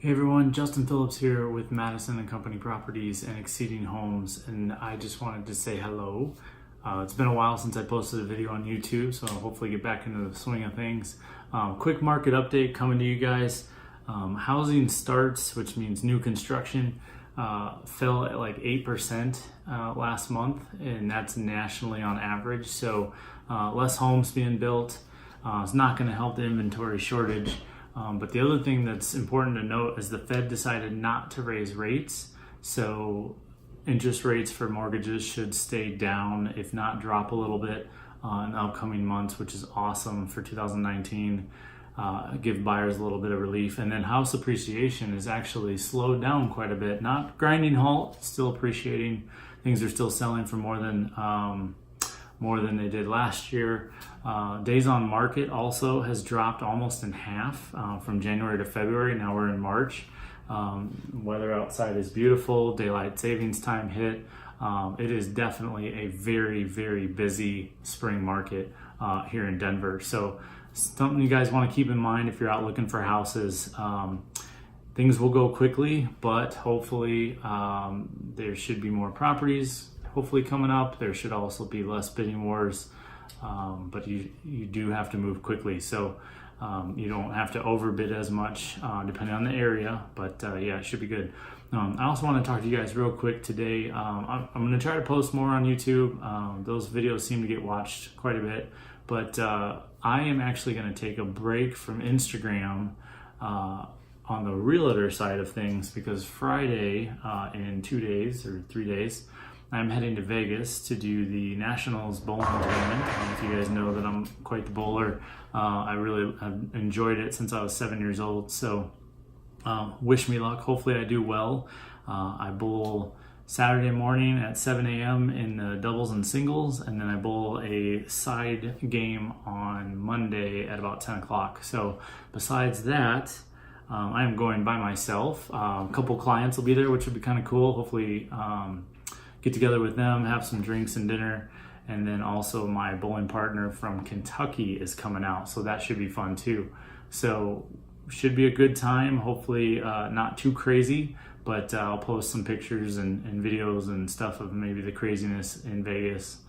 Hey everyone, Justin Phillips here with Madison and Company Properties and Exceeding Homes, and I just wanted to say hello. It's been a while since I posted a video on YouTube, so I'll hopefully get back into the swing of things. Quick market update coming to you guys. Housing starts, which means new construction, fell at like 8% last month, and that's nationally on average. So less homes being built. It's not going to help the inventory shortage. But the other thing that's important to note is the Fed decided not to raise rates. So interest rates for mortgages should stay down, if not drop a little bit in the upcoming months, which is awesome for 2019. Give buyers a little bit of relief. And then house appreciation is actually slowed down quite a bit. Not grinding halt, still appreciating. Things are still selling for more than they did last year. Days on market also has dropped almost in half from January to February. Now we're in March. Weather outside is beautiful. Daylight savings time hit. It is definitely a very, very busy spring market here in Denver. So something you guys want to keep in mind if you're out looking for houses. Things will go quickly, but hopefully there should be more properties hopefully coming up. There should also be less bidding wars, but you do have to move quickly, so you don't have to overbid as much depending on the area, but yeah, it should be good. I also want to talk to you guys real quick today. I'm going to try to post more on YouTube. Those videos seem to get watched quite a bit, but I am actually going to take a break from Instagram on the realtor side of things, because Friday in 2 days or 3 days, I'm heading to Vegas to do the Nationals bowling tournament. If you guys know that I'm quite the bowler, I really have enjoyed it since I was 7 years old. So wish me luck. Hopefully I do well. I bowl Saturday morning at 7 a.m. in the doubles and singles, and then I bowl a side game on Monday at about 10 o'clock. So besides that, I am going by myself. A couple clients will be there, which would be kind of cool. Hopefully get together with them, have some drinks and dinner, and then also my bowling partner from Kentucky is coming out, so that should be fun too. So should be a good time, hopefully not too crazy, but I'll post some pictures and videos and stuff of maybe the craziness in Vegas.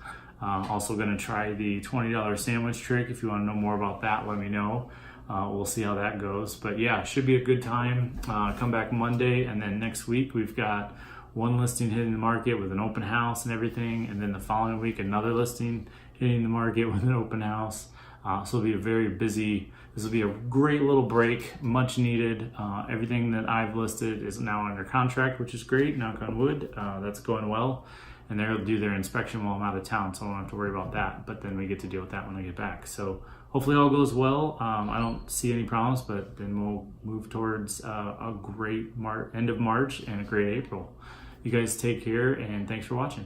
Also gonna try the $20 sandwich trick. If you wanna know more about that, let me know. We'll see how that goes, but yeah, should be a good time. Come back Monday, and then next week we've got one listing hitting the market with an open house and everything, and then the following week another listing hitting the market with an open house. So it'll be a very busy, this will be a great little break, much needed. Everything that I've listed is now under contract, which is great, knock on wood. That's going well, and they'll do their inspection while I'm out of town, so I don't have to worry about that, but then we get to deal with that when I get back. So hopefully all goes well. I don't see any problems, but then we'll move towards a great end of March and a great April. You guys take care, and thanks for watching.